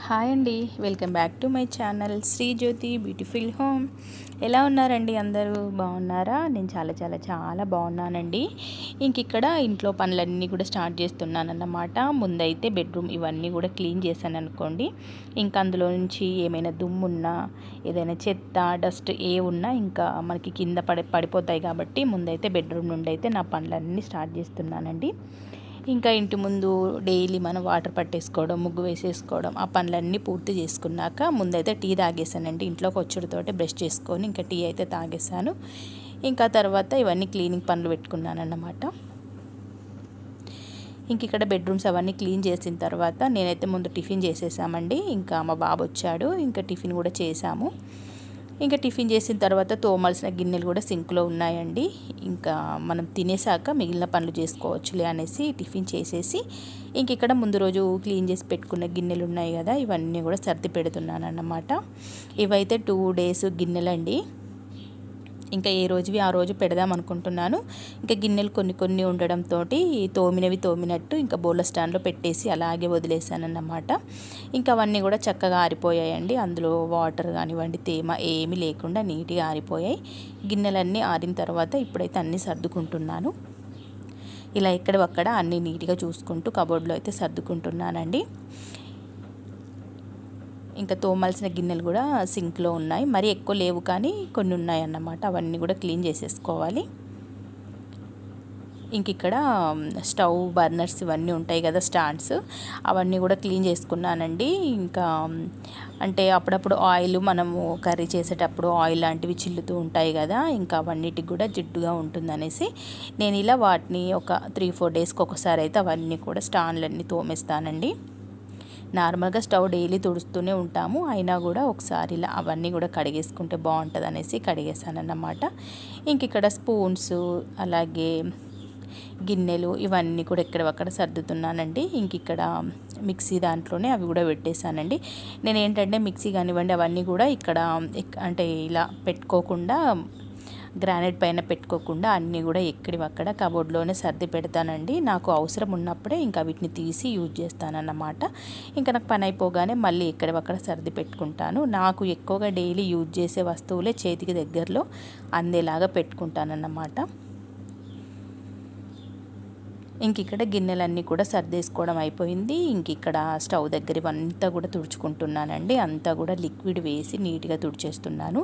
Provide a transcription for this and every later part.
Hi అండి, welcome back to my channel Sri Jyothi beautiful home. ఎలా ఉన్నారండి? అందరూ బాగున్నారా? నేను చాలా చాలా చాలా బాగున్నానండి. ఇక్కడ ఇంట్లో పనులన్నీ కూడా స్టార్ట్ చేస్తున్నానన్నమాట. ముందైతే బెడ్రూమ్ ఇవన్నీ కూడా క్లీన్ చేశాను అనుకోండి. అందులో నుంచి ఏమైనా దుమ్మున్నా, ఏదైనా చెత్త డస్ట్ ఉన్నా ఇంకా మనకి కింద పడిపోతాయి కాబట్టి ముందైతే బెడ్రూమ్ నుండి అయితే నా పనులన్నీ స్టార్ట్ చేస్తున్నానండి. ఇంటి ముందు డైలీ మనం వాటర్ పట్టేసుకోవడం, ముగ్గు వేసేసుకోవడం, ఆ పనులన్నీ పూర్తి చేసుకున్నాక ముందైతే టీ తాగేసానండి. ఇంట్లోకి వచ్చుడితోటి బ్రష్ చేసుకొని టీ అయితే తాగేసాను. తర్వాత ఇవన్నీ క్లీనింగ్ పనులు పెట్టుకున్నానన్నమాట. ఇక్కడ బెడ్రూమ్స్ అవన్నీ క్లీన్ చేసిన తర్వాత నేనైతే ముందు టిఫిన్ చేసేసామండి. మా బాబు వచ్చాడు, టిఫిన్ కూడా చేసాము. టిఫిన్ చేసిన తర్వాత తోమాల్సిన గిన్నెలు కూడా సింక్లో ఉన్నాయండి. మనం తినేసాక మిగిలిన పనులు చేసుకోవచ్చులే అనేసి టిఫిన్ చేసేసి ఇక్కడ ముందు రోజు క్లీన్ చేసి పెట్టుకున్న గిన్నెలు ఉన్నాయి కదా, ఇవన్నీ కూడా సర్ది పెడుతున్నాను అన్నమాట. ఇవైతే 2 days గిన్నెలండి. ఏ రోజువి ఆ రోజు పెడదాం అనుకుంటున్నాను. గిన్నెలు కొన్ని ఉండడంతో తోమినవి తోమినట్టు బౌల్ స్టాండ్లో పెట్టేసి అలాగే వదిలేసానన్నమాట. అవన్నీ కూడా చక్కగా ఆరిపోయాయండి. అందులో వాటర్ కానివ్వండి, తేమ ఏమీ లేకుండా నీట్గా ఆరిపోయాయి. గిన్నెలన్నీ ఆరిన తర్వాత ఇప్పుడైతే అన్నీ సర్దుకుంటున్నాను. ఇలా ఎక్కడవక్కడ అన్నీ నీట్గా చూసుకుంటూ కబోర్డ్లో అయితే సర్దుకుంటున్నానండి. తోమాల్సిన గిన్నెలు కూడా సింక్లో ఉన్నాయి. మరీ ఎక్కువ లేవు కానీ కొన్ని ఉన్నాయి అన్నమాట. అవన్నీ కూడా క్లీన్ చేసేసుకోవాలి. ఇక్కడ స్టవ్ బర్నర్స్ ఇవన్నీ ఉంటాయి కదా, స్టాండ్స్, అవన్నీ కూడా క్లీన్ చేసుకున్నానండి. అప్పుడప్పుడు ఆయిల్ మనము కర్రీ చేసేటప్పుడు ఆయిల్ లాంటివి చిల్లుతూ ఉంటాయి కదా, అవన్నిటికి కూడా జిడ్డుగా ఉంటుందనేసి నేను ఇలా వాటిని ఒక 3-4 daysకి ఒకసారి అయితే అవన్నీ కూడా స్టాండ్లన్నీ తోమేస్తానండి. నార్మల్గా స్టవ్ డైలీ తుడుస్తూనే ఉంటాము, అయినా కూడా ఒకసారి ఇలా అవన్నీ కూడా కడిగేసుకుంటే బాగుంటుంది అనేసి కడిగేసానన్నమాట. ఇక్కడ స్పూన్స్ అలాగే గిన్నెలు ఇవన్నీ కూడా ఎక్కడక్కడ సర్దుతున్నానండి. ఇక్కడ మిక్సీ దాంట్లోనే అవి కూడా పెట్టేశానండి. నేను ఏంటంటే మిక్సీ కానివ్వండి అవన్నీ కూడా ఇలా పెట్టుకోకుండా, గ్రానైట్ పైన పెట్టుకోకుండా అన్నీ కూడా ఎక్కడివక్కడ కబోర్డ్లోనే సర్ది పెడతానండి. నాకు అవసరం ఉన్నప్పుడే వీటిని తీసి యూజ్ చేస్తానన్నమాట. నాకు పని అయిపోగానే మళ్ళీ ఎక్కడివక్కడ సర్ది పెట్టుకుంటాను. నాకు ఎక్కువగా డైలీ యూజ్ చేసే వస్తువులే చేతికి దగ్గరలో అందేలాగా పెట్టుకుంటానన్నమాట. ఇక్కడ గిన్నెలన్నీ కూడా సర్దేసుకోవడం అయిపోయింది. ఇక్కడ స్టవ్ దగ్గర ఇవంతా కూడా తుడుచుకుంటున్నానండి. అంతా కూడా లిక్విడ్ వేసి నీట్గా తుడిచేస్తున్నాను.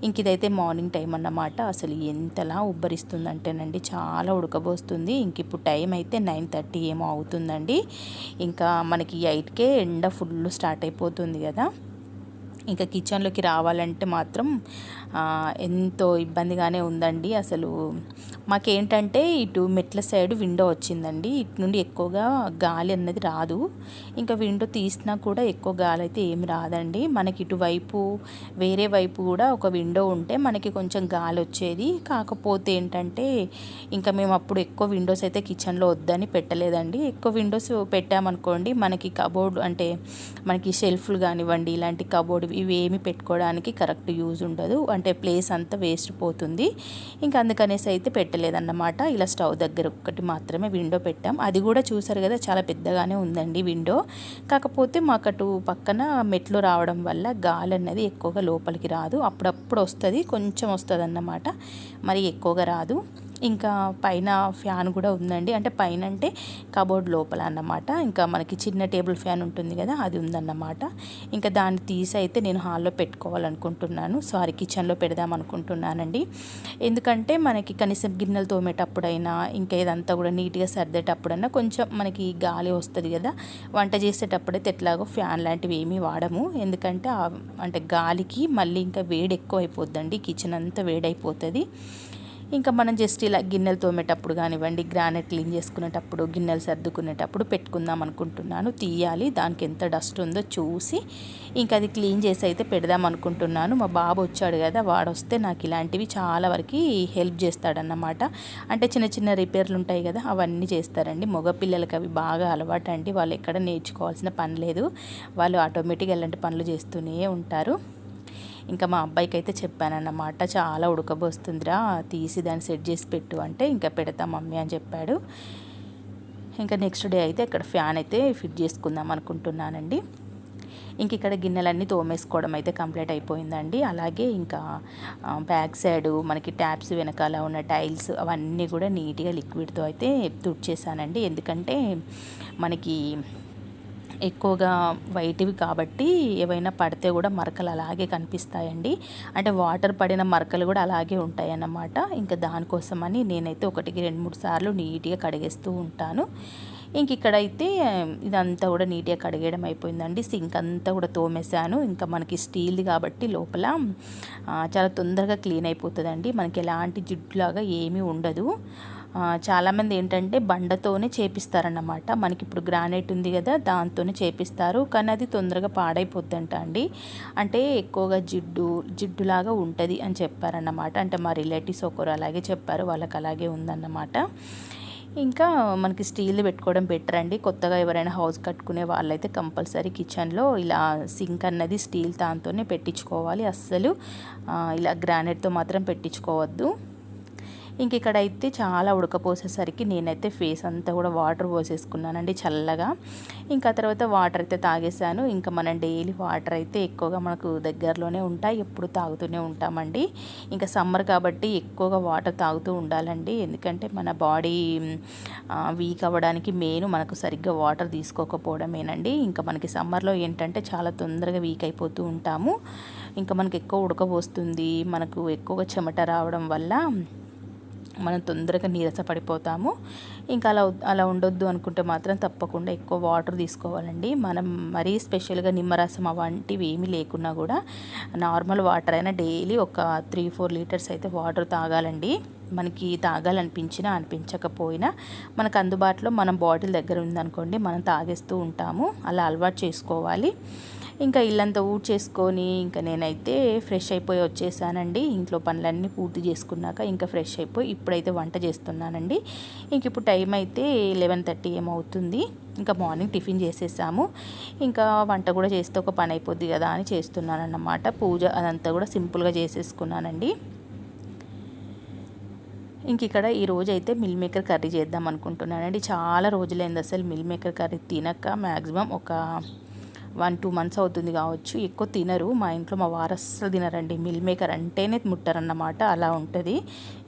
ఇదైతే మార్నింగ్ టైం అన్నమాట. అసలు ఎంతలా ఉబ్బరిస్తుందంటేనండి, చాలా ఉడకబోస్తుంది. ఇప్పుడు టైం అయితే 9:30 ఏమో అవుతుందండి. మనకి 8కే ఎండ ఫుల్ స్టార్ట్ అయిపోతుంది కదా. కిచెన్లోకి రావాలంటే మాత్రం ఎంతో ఇబ్బందిగానే ఉందండి. అసలు మాకేంటంటే ఇటు మెట్ల సైడ్ విండో వచ్చిందండి. ఇటు నుండి ఎక్కువగా గాలి అన్నది రాదు. విండో తీసినా కూడా ఎక్కువ గాలి అయితే ఏమి రాదండి. మనకి ఇటువైపు వేరే వైపు కూడా ఒక విండో ఉంటే మనకి కొంచెం గాలి వచ్చేది. కాకపోతే ఏంటంటే మేము అప్పుడు ఎక్కువ విండోస్ అయితే కిచెన్లో వద్దని పెట్టలేదండి. ఎక్కువ విండోస్ పెట్టామనుకోండి మనకి కబోర్డ్ మనకి షెల్ఫ్లు కానివ్వండి, ఇలాంటి కబోర్డ్ ఇవి ఏమి పెట్టుకోవడానికి కరెక్ట్ యూజ్ ఉండదు, ప్లేస్ అంతా వేస్ట్ పోతుంది. అందుకనేసి అయితే పెట్టలేదన్నమాట. ఇలా స్టవ్ దగ్గర ఒక్కటి మాత్రమే విండో పెట్టాం. అది కూడా చూసారు కదా, చాలా పెద్దగానే ఉందండి విండో. కాకపోతే మాకు అటు పక్కన మెట్లు రావడం వల్ల గాలి అన్నది ఎక్కువగా లోపలికి రాదు. అప్పుడప్పుడు వస్తుంది, కొంచెం వస్తుంది అన్నమాట, మరి ఎక్కువగా రాదు. పైన ఫ్యాన్ కూడా ఉందండి. పైన అంటే కబోర్డ్ లోపల అన్నమాట. మనకి చిన్న టేబుల్ ఫ్యాన్ ఉంటుంది కదా, అది ఉందన్నమాట. దాన్ని తీసి అయితే నేను హాల్లో పెట్టుకోవాలనుకుంటున్నాను. కిచెన్లో పెడదాం అనుకుంటున్నానండి. ఎందుకంటే మనకి కనీసం గిన్నెలు తోమేటప్పుడైనా ఇదంతా కూడా నీట్గా సర్దేటప్పుడైనా కొంచెం మనకి గాలి వస్తుంది కదా. వంట చేసేటప్పుడైతే ఎట్లాగో ఫ్యాన్ లాంటివి ఏమీ వాడము. ఎందుకంటే గాలికి మళ్ళీ వేడి ఎక్కువ అయిపోద్దండి, కిచెన్ అంతా వేడైపోతుంది. మనం జస్ట్ ఇలా గిన్నెలు తోమేటప్పుడు కానివ్వండి, గ్రానైట్ క్లీన్ చేసుకునేటప్పుడు, గిన్నెలు సర్దుకునేటప్పుడు పెట్టుకుందాం అనుకుంటున్నాను. తీయాలి, దానికి ఎంత డస్ట్ ఉందో చూసి అది క్లీన్ చేసి అయితే పెడదాం అనుకుంటున్నాను. మా బాబు వచ్చాడు కదా, వాడు వస్తే నాకు ఇలాంటివి చాలా వరకు హెల్ప్ చేస్తాడన్నమాట. చిన్న చిన్న రిపేర్లు ఉంటాయి కదా, అవన్నీ చేస్తారండి. మగపిల్లలకి అవి బాగా అలవాటు అండి. వాళ్ళు ఎక్కడ నేర్చుకోవాల్సిన పని లేదు, వాళ్ళు ఆటోమేటిక్గా ఇలాంటి పనులు చేస్తూనే ఉంటారు. మా అబ్బాయికి అయితే చెప్పానన్నమాట, చాలా ఉడకబోస్తుందిరా, తీసి దాన్ని సెట్ చేసి పెట్టు అంటే పెడతా మమ్మీ అని చెప్పాడు. నెక్స్ట్ డే అయితే ఇక్కడ ఫ్యాన్ అయితే ఫిట్ చేసుకుందాం అనుకుంటున్నానండి. ఇంక ఇక్కడ గిన్నెలన్నీ తోమేసుకోవడం అయితే కంప్లీట్ అయిపోయిందండి. అలాగే ఇంకా బ్యాక్ సైడ్ మనకి ట్యాప్స్ వెనకాల ఉన్న టైల్స్ అవన్నీ కూడా నీట్గా లిక్విడ్తో అయితే తుడిచేసానండి. ఎందుకంటే మనకి ఎక్కువగా వైట్వి కాబట్టి ఏవైనా పడితే కూడా మరకలు అలాగే కనిపిస్తాయండి. అంటే వాటర్ పడిన మరకలు కూడా అలాగే ఉంటాయి అన్నమాట. ఇంకా దానికోసమని నేనైతే 1-2-3 సార్లు నీట్గా కడిగేస్తూ ఉంటాను. ఇంక ఇక్కడైతే ఇదంతా కూడా నీట్గా కడిగేయడం అయిపోయిందండి. సింక్ అంతా కూడా తోమేశాను. ఇంకా మనకి స్టీల్ది కాబట్టి లోపల చాలా తొందరగా క్లీన్ అయిపోతుందండి. మనకి ఎలాంటి జిడ్డులాగా ఏమీ ఉండదు. చాలామంది ఏంటంటే బండతోనే చేపిస్తారన్నమాట. మనకి ఇప్పుడు గ్రానైట్ ఉంది కదా, దాంతోనే చేపిస్తారు. కానీ అది తొందరగా పాడైపోద్దంట అండి. అంటే ఎక్కువగా జిడ్డులాగా ఉంటుంది అని చెప్పారన్నమాట. అంటే మా రిలేటివ్స్ ఒకరు అలాగే చెప్పారు, వాళ్ళకి అలాగే ఉందన్నమాట. ఇంకా మనకి స్టీల్ పెట్టుకోవడం బెటర్ అండి. కొత్తగా ఎవరైనా హౌస్ కట్టుకునే వాళ్ళైతే కంపల్సరీ కిచెన్లో ఇలా సింక్ అన్నది స్టీల్ దాంతోనే పెట్టించుకోవాలి. అస్సలు ఇలా గ్రానైట్తో మాత్రం పెట్టించుకోవద్దు. ఇంక ఇక్కడైతే చాలా ఉడకపోసేసరికి నేనైతే ఫేస్ అంతా కూడా వాటర్ పోసేసుకున్నానండి చల్లగా. ఇంకా తర్వాత వాటర్ అయితే తాగేసాను. ఇంకా మనం డైలీ వాటర్ అయితే ఎక్కువగా మనకు దగ్గరలోనే ఉంటాయి, ఎప్పుడు తాగుతూనే ఉంటామండి. ఇంకా సమ్మర్ కాబట్టి ఎక్కువగా వాటర్ తాగుతూ ఉండాలండి. ఎందుకంటే మన బాడీ వీక్ అవ్వడానికి మెయిన్ మనకు సరిగ్గా వాటర్ తీసుకోకపోవడమేనండి. ఇంకా మనకి సమ్మర్లో ఏంటంటే చాలా తొందరగా వీక్ అయిపోతూ ఉంటాము. ఇంకా మనకి ఎక్కువ ఉడకపోస్తుంది, మనకు ఎక్కువగా చెమట రావడం వల్ల మనం తొందరగా నీరస పడిపోతాము. ఇంకా అలా ఉండొద్దు అనుకుంటే మాత్రం తప్పకుండా ఎక్కువ వాటర్ తీసుకోవాలండి. మనం మరీ స్పెషల్గా నిమ్మరసం అవంటివి ఏమీ లేకున్నా కూడా నార్మల్ వాటర్ అయినా డైలీ ఒక 3-4 లీటర్స్ అయితే వాటర్ తాగాలండి. మనకి తాగాలనిపించినా అనిపించకపోయినా మనకు అందుబాటులో మనం బాటిల్ దగ్గర ఉందనుకోండి, మనం తాగేస్తూ ఉంటాము. అలా అలవాటు చేసుకోవాలి. ఇంకా ఇల్లంతా ఊడ్చేసుకొని ఇంకా నేనైతే ఫ్రెష్ అయిపోయి వచ్చేసానండి. ఇంట్లో పనులన్నీ పూర్తి చేసుకున్నాక ఇంకా ఫ్రెష్ అయిపోయి ఇప్పుడైతే వంట చేస్తున్నానండి. ఇంక ఇప్పుడు టైం అయితే 11:30 ఏమవుతుంది. ఇంకా మార్నింగ్ టిఫిన్ చేసేసాము. ఇంకా వంట కూడా చేస్తే ఒక పని అయిపోద్ది కదా అని చేస్తున్నాను అన్నమాట. పూజ అదంతా కూడా సింపుల్గా చేసేసుకున్నానండి. ఇంక ఇక్కడ ఈరోజు అయితే మిల్ మేకర్ కర్రీ చేద్దాం అనుకుంటున్నానండి. చాలా రోజులైంది అసలు మిల్ మేకర్ కర్రీ తినక. మ్యాక్సిమం ఒక 1-2 మంత్స్ అవుతుంది కావచ్చు. ఎక్కువ తినరు మా ఇంట్లో, మా వారు అస్సలు తినరండి. మిల్ మేకర్ అంటేనే ముట్టరన్నమాట, అలా ఉంటుంది.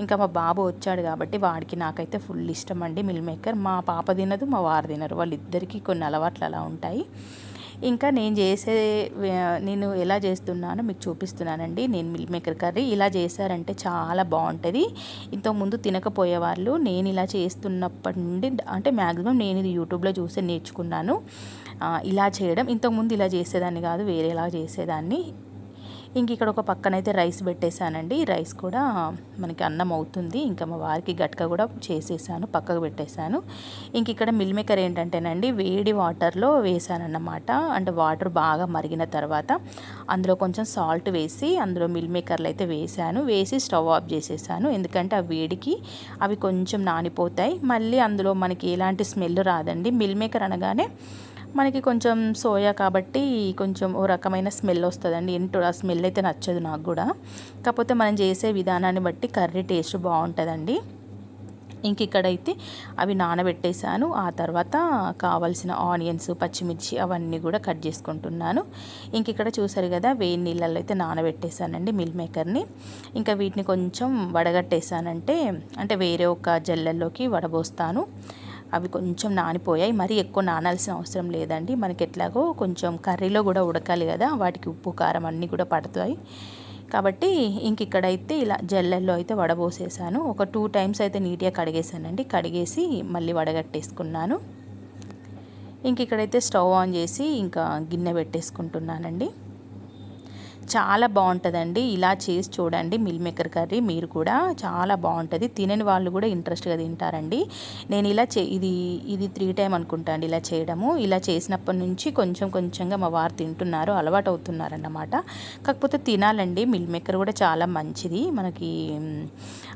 ఇంకా మా బాబు వచ్చాడు కాబట్టి వాడికి నాకైతే ఫుల్ ఇష్టం అండి మిల్ మేకర్. మా పాప తినదు, మా వారు తినరు. వాళ్ళిద్దరికీ కొన్ని అలవాట్లు అలా ఉంటాయి. ఇంకా నేను ఎలా చేస్తున్నానో మీకు చూపిస్తున్నానండి. నేను మిల్ మేకర్ కర్రీ ఇలా చేశారంటే చాలా బాగుంటుంది. ఇంతకుముందు తినకపోయేవాళ్ళు నేను ఇలా చేస్తున్నప్పటి నుండి, అంటే మ్యాక్సిమం నేను ఇది యూట్యూబ్లో చూసి నేర్చుకున్నాను ఇలా చేయడం. ఇంతకుముందు ఇలా చేసేదాన్ని కాదు, వేరేలా చేసేదాన్ని. ఇంక ఇక్కడ ఒక పక్కనైతే రైస్ పెట్టేశానండి. రైస్ కూడా మనకి అన్నం అవుతుంది. ఇంకా మా వారికి గట్క కూడా చేసేసాను, పక్కకు పెట్టేశాను. ఇంక ఇక్కడ మిల్ మేకర్ ఏంటంటేనండి వేడి వాటర్లో వేసానన్నమాట. అంటే వాటర్ బాగా మరిగిన తర్వాత అందులో కొంచెం సాల్ట్ వేసి అందులో మిల్ మేకర్లు అయితే వేసి స్టవ్ ఆఫ్ చేసేసాను. ఎందుకంటే ఆ వేడికి అవి కొంచెం నానిపోతాయి. మళ్ళీ అందులో మనకి ఎలాంటి స్మెల్ రాదండి. మిల్ మేకర్ అనగానే మనకి కొంచెం సోయా కాబట్టి కొంచెం ఓ రకమైన స్మెల్ వస్తుందండి. ఏంటో ఆ స్మెల్ అయితే నచ్చదు నాకు కూడా. కాకపోతే మనం చేసే విధానాన్ని బట్టి కర్రీ టేస్ట్ బాగుంటుందండి. ఇంక ఇక్కడైతే అవి నానబెట్టేశాను. ఆ తర్వాత కావాల్సిన ఆనియన్స్, పచ్చిమిర్చి అవన్నీ కూడా కట్ చేసుకుంటున్నాను. ఇంక ఇక్కడ చూసారు కదా, వేడి నీళ్ళల్లో అయితే నానబెట్టేశానండి మిల్ మేకర్ని. ఇంకా వీటిని కొంచెం వడగట్టేశానంటే, అంటే వేరే ఒక జల్లెల్లోకి వడబోస్తాను. అవి కొంచెం నానిపోయాయి. మరీ ఎక్కువ నానాల్సిన అవసరం లేదండి. మనకి ఎట్లాగో కొంచెం కర్రీలో కూడా ఉడకాలి కదా, వాటికి ఉప్పు కారం అన్నీ కూడా పడతాయి కాబట్టి ఇంక ఇక్కడైతే ఇలా జల్లెల్లో అయితే వడబోసేసాను. ఒక 2 టైమ్స్ అయితే నీట్గా కడిగేసానండి. కడిగేసి మళ్ళీ వడగట్టేసుకున్నాను. ఇంక ఇక్కడైతే స్టవ్ ఆన్ చేసి ఇంకా గిన్నె పెట్టేసుకుంటున్నానండి. చాలా బాగుంటుందండి. ఇలా చేసి చూడండి మిల్ మేకర్ కర్రీ, మీరు కూడా చాలా బాగుంటుంది. తినని వాళ్ళు కూడా ఇంట్రెస్ట్గా తింటారండి. నేను ఇలా ఇది 3 టైం అనుకుంటా అండి ఇలా చేయడము. ఇలా చేసినప్పటి నుంచి కొంచెంగా మా వారు తింటున్నారు, అలవాటు అవుతున్నారన్నమాట. కాకపోతే తినాలండి, మిల్ మేకర్ కూడా చాలా మంచిది మనకి.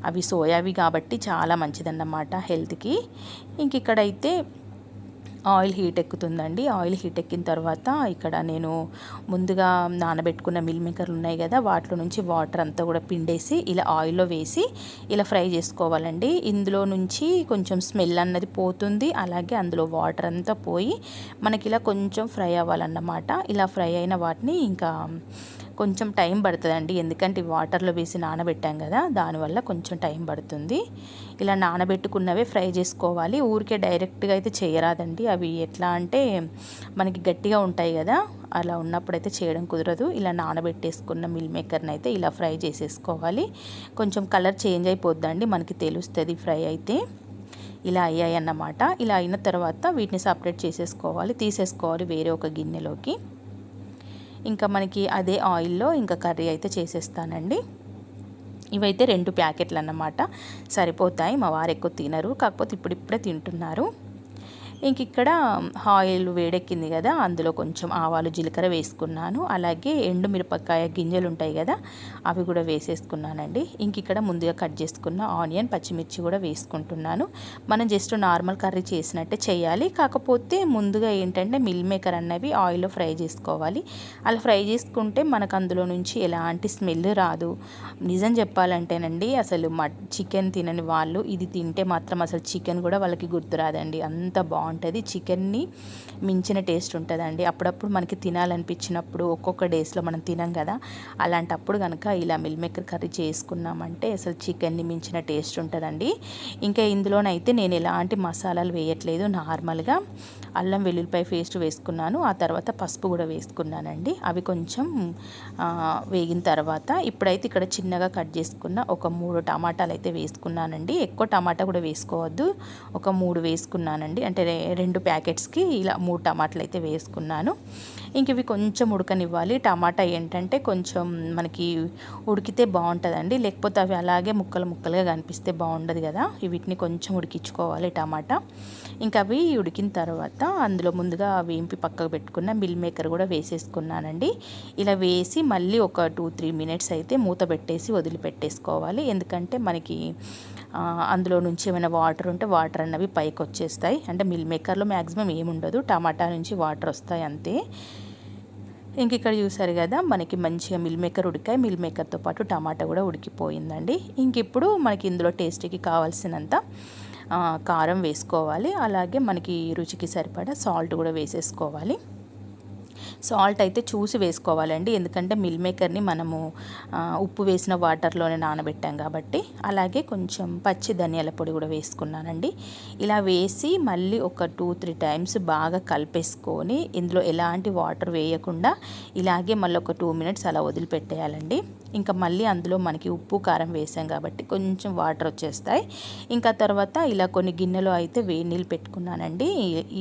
అవి సోయావి కాబట్టి చాలా మంచిదన్నమాట హెల్త్కి. ఇంక ఇక్కడైతే ఆయిల్ హీట్ ఎక్కుతుందండి. ఆయిల్ హీట్ ఎక్కిన తర్వాత ఇక్కడ నేను ముందుగా నానబెట్టుకున్న మిల్ మేకర్లు ఉన్నాయి కదా, వాటిలో నుంచి వాటర్ అంతా కూడా పిండేసి ఇలా ఆయిల్లో వేసి ఇలా ఫ్రై చేసుకోవాలండి. ఇందులో నుంచి కొంచెం స్మెల్ అన్నది పోతుంది, అలాగే అందులో వాటర్ అంతా పోయి మనకి ఇలా కొంచెం ఫ్రై అవ్వాలన్నమాట. ఇలా ఫ్రై అయిన వాటిని ఇంకా కొంచెం టైం పడుతుందండి, ఎందుకంటే వాటర్లో వేసి నానబెట్టాం కదా, దానివల్ల కొంచెం టైం పడుతుంది. ఇలా నానబెట్టుకున్నవే ఫ్రై చేసుకోవాలి, ఊరికే డైరెక్ట్గా అయితే చేయరాదండి. అవి ఎట్లా అంటే మనకి గట్టిగా ఉంటాయి కదా, అలా ఉన్నప్పుడైతే చేయడం కుదరదు. ఇలా నానబెట్టేసుకున్న మిల్ మేకర్ని అయితే ఇలా ఫ్రై చేసేసుకోవాలి. కొంచెం కలర్ చేంజ్ అయిపోద్దండి, మనకి తెలుస్తుంది ఫ్రై అయితే. ఇలా అయ్యాయి అన్నమాట. ఇలా అయిన తర్వాత వీటిని సపరేట్ చేసేసుకోవాలి, తీసేసుకోవాలి వేరే ఒక గిన్నెలోకి. ఇంకా మనకి అదే ఆయిల్లో ఇంకా కర్రీ అయితే చేసేస్తానండి. ఇవైతే 2 ప్యాకెట్లు అన్నమాట, సరిపోతాయి. మా వారు ఎక్కువ తినరు, కాకపోతే ఇప్పుడిప్పుడే తింటున్నారు. ఇంక ఇక్కడ ఆయిల్ వేడెక్కింది కదా, అందులో కొంచెం ఆవాలు జీలకర్ర వేసుకున్నాను, అలాగే ఎండు మిరపకాయ గింజలు ఉంటాయి కదా, అవి కూడా వేసేసుకున్నానండి. ఇంక ఇక్కడ ముందుగా కట్ చేసుకున్న ఆనియన్ పచ్చిమిర్చి కూడా వేసుకుంటున్నాను. మనం జస్ట్ నార్మల్ కర్రీ చేసినట్టే చేయాలి, కాకపోతే ముందుగా ఏంటంటే మిల్ మేకర్ అన్నవి ఆయిల్లో ఫ్రై చేసుకోవాలి. అలా ఫ్రై చేసుకుంటే మనకు అందులో నుంచి ఎలాంటి స్మెల్ రాదు. నిజం చెప్పాలంటేనండి, అసలు చికెన్ తినని వాళ్ళు ఇది తింటే మాత్రం అసలు చికెన్ కూడా వాళ్ళకి గుర్తురాదండి, అంత బాగుంటుంది. చికెన్ని మించిన టేస్ట్ ఉంటుందండి. అప్పుడప్పుడు మనకి తినాలనిపించినప్పుడు ఒక్కొక్క డేస్లో మనం తినం కదా, అలాంటప్పుడు కనుక ఇలా మిల్ మేకర్ కర్రీ చేసుకున్నామంటే అసలు చికెన్ని మించిన టేస్ట్ ఉంటుందండి. ఇంకా ఇందులోనైతే నేను ఎలాంటి మసాలాలు వేయట్లేదు, నార్మల్గా అల్లం వెల్లుల్లిపాయ పేస్ట్ వేసుకున్నాను, ఆ తర్వాత పసుపు కూడా వేసుకున్నానండి. అవి కొంచెం వేగిన తర్వాత ఇప్పుడైతే ఇక్కడ చిన్నగా కట్ చేసుకున్న ఒక 3 టమాటాలు అయితే వేసుకున్నానండి. ఎక్కువ టమాటా కూడా వేసుకోవద్దు, ఒక 3 వేసుకున్నానండి. అంటే 2 ప్యాకెట్స్కి ఇలా 3 టమాటాలు అయితే వేసుకున్నాను. ఇంక ఇవి కొంచెం ఉడకనివ్వాలి. టమాటా ఏంటంటే కొంచెం మనకి ఉడికితే బాగుంటుందండి, లేకపోతే అవి అలాగే ముక్కలు ముక్కలుగా కనిపిస్తే బాగుండదు కదా. వీటిని కొంచెం ఉడికించుకోవాలి టమాటా. ఇంకా అవి ఉడికిన తర్వాత అందులో ముందుగా వేంపి పక్కకు పెట్టుకున్న మిల్ మేకర్ కూడా వేసేసుకున్నానండి. ఇలా వేసి మళ్ళీ ఒక 2-3 మినిట్స్ అయితే మూత పెట్టేసి వదిలిపెట్టేసుకోవాలి, ఎందుకంటే మనకి అందులో నుంచి ఏమైనా వాటర్ ఉంటే వాటర్ అన్నవి పైకి వచ్చేస్తాయి. అంటే మిల్ మేకర్లో మ్యాక్సిమం ఏముండదు, టమాటా నుంచి వాటర్ వస్తాయి అంతే. ఇంక ఇక్కడ చూసారు కదా, మనకి మంచిగా మిల్ మేకర్ ఉడికాయి, మిల్ మేకర్తో పాటు టమాటా కూడా ఉడికిపోయిందండి. ఇంక ఇప్పుడు మనకి ఇందులో టేస్ట్కి కావాల్సినంత కారం వేసుకోవాలి, అలాగే మనకి రుచికి సరిపడా సాల్ట్ కూడా వేసేసుకోవాలి. సాల్ట్ అయితే చూసి వేసుకోవాలండి, ఎందుకంటే మిల్ మేకర్ని మనము ఉప్పు వేసిన వాటర్లోనే నానబెట్టాం కాబట్టి. అలాగే కొంచెం పచ్చి ధనియాల పొడి కూడా వేసుకున్నానండి. ఇలా వేసి మళ్ళీ ఒక 2-3 టైమ్స్ బాగా కలిపేసుకొని ఇందులో ఎలాంటి వాటర్ వేయకుండా ఇలాగే మళ్ళీ ఒక 2 మినిట్స్ అలా వదిలిపెట్టేయాలండి. ఇంకా మళ్ళీ అందులో మనకి ఉప్పు కారం వేసాం కాబట్టి కొంచెం వాటర్ వచ్చేస్తాయి. ఇంకా తర్వాత ఇలా కొన్ని గిన్నెలో అయితే వేడి నీళ్ళు పెట్టుకున్నానండి,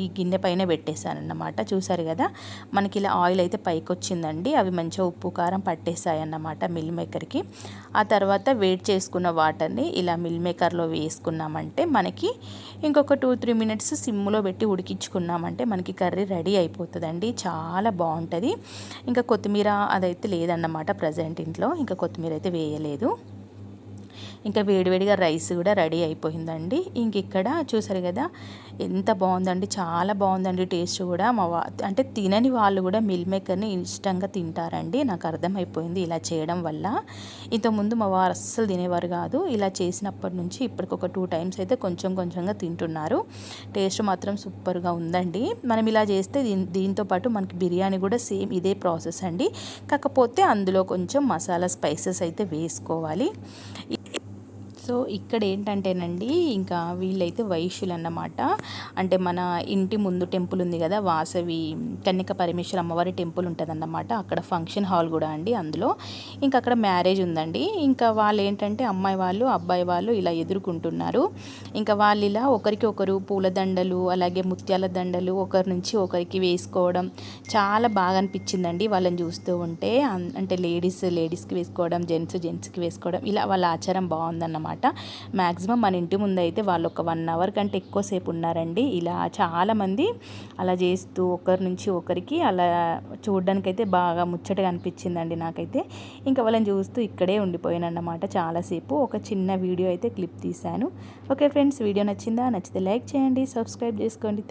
ఈ గిన్నె పైన పెట్టేశాను అన్నమాట. చూసారు కదా, మనకి ఇలా ఆయిల్ అయితే పైకి వచ్చిందండి, అవి మంచిగా ఉప్పు కారం పట్టేసాయి అన్నమాట మిల్ మేకర్కి. ఆ తర్వాత వేడి చేసుకున్న వాటర్ని ఇలా మిల్ మేకర్లో వేసుకున్నామంటే మనకి ఇంకొక 2-3 మినిట్స్ సిమ్లో పెట్టి ఉడికించుకున్నామంటే మనకి కర్రీ రెడీ అయిపోతుందండి, చాలా బాగుంటుంది. ఇంకా కొత్తిమీర అదైతే లేదన్నమాట ప్రజెంట్ ఇంట్లో, ఇంకా కొత్తిమీర అయితే వేయలేదు. ఇంకా వేడివేడిగా రైస్ కూడా రెడీ అయిపోయిందండి. ఇంక ఇక్కడ చూసారు కదా, ఎంత బాగుందండి, చాలా బాగుందండి టేస్ట్ కూడా. అంటే తినని వాళ్ళు కూడా మిల్ మేకర్ని ఇష్టంగా తింటారండి, నాకు అర్థమైపోయింది ఇలా చేయడం వల్ల. ఇంతకుముందు మా వారు అస్సలు తినేవారు కాదు, ఇలా చేసినప్పటి నుంచి ఇప్పటికి ఒక 2 టైమ్స్ అయితే కొంచెం కొంచెంగా తింటున్నారు. టేస్ట్ మాత్రం సూపర్గా ఉందండి. మనం ఇలా చేస్తే దీంతో పాటు మనకి బిర్యానీ కూడా సేమ్ ఇదే ప్రాసెస్ అండి, కాకపోతే అందులో కొంచెం మసాలా స్పైసెస్ అయితే వేసుకోవాలి. సో ఇక్కడ ఏంటంటేనండి, ఇంకా వీళ్ళైతే వైశ్యులు అన్నమాట. అంటే మన ఇంటి ముందు టెంపుల్ ఉంది కదా, వాసవి కన్యక పరమేశ్వర అమ్మవారి టెంపుల్ ఉంటుంది అన్నమాట, అక్కడ ఫంక్షన్ హాల్ కూడా అండి. అందులో ఇంకా అక్కడ మ్యారేజ్ ఉందండి. ఇంకా వాళ్ళు ఏంటంటే అమ్మాయి వాళ్ళు అబ్బాయి వాళ్ళు ఇలా ఎదుర్కొంటున్నారు. ఇంకా వాళ్ళు ఇలా ఒకరికి ఒకరు పూలదండలు అలాగే ముత్యాల దండలు ఒకరి నుంచి ఒకరికి వేసుకోవడం చాలా బాగా అనిపించిందండి వాళ్ళని చూస్తూ ఉంటే. అంటే లేడీస్కి వేసుకోవడం, జెంట్స్కి వేసుకోవడం, ఇలా వాళ్ళ ఆచారం బాగుందన్నమాట. మ్యాక్సిమం మన ఇంటి ముందు అయితే వాళ్ళు ఒక 1 అవర్ కంటే ఎక్కువసేపు ఉన్నారండి. ఇలా చాలామంది అలా చేస్తూ ఒకరి నుంచి ఒకరికి అలా చూడడానికైతే బాగా ముచ్చటగా అనిపించిందండి నాకైతే. ఇంకా వాళ్ళని చూస్తూ ఇక్కడే ఉండిపోయాను అన్నమాట చాలాసేపు. ఒక చిన్న వీడియో అయితే క్లిప్ తీశాను. ఓకే ఫ్రెండ్స్, వీడియో నచ్చిందా? నచ్చితే లైక్ చేయండి, సబ్స్క్రైబ్ చేసుకోండి.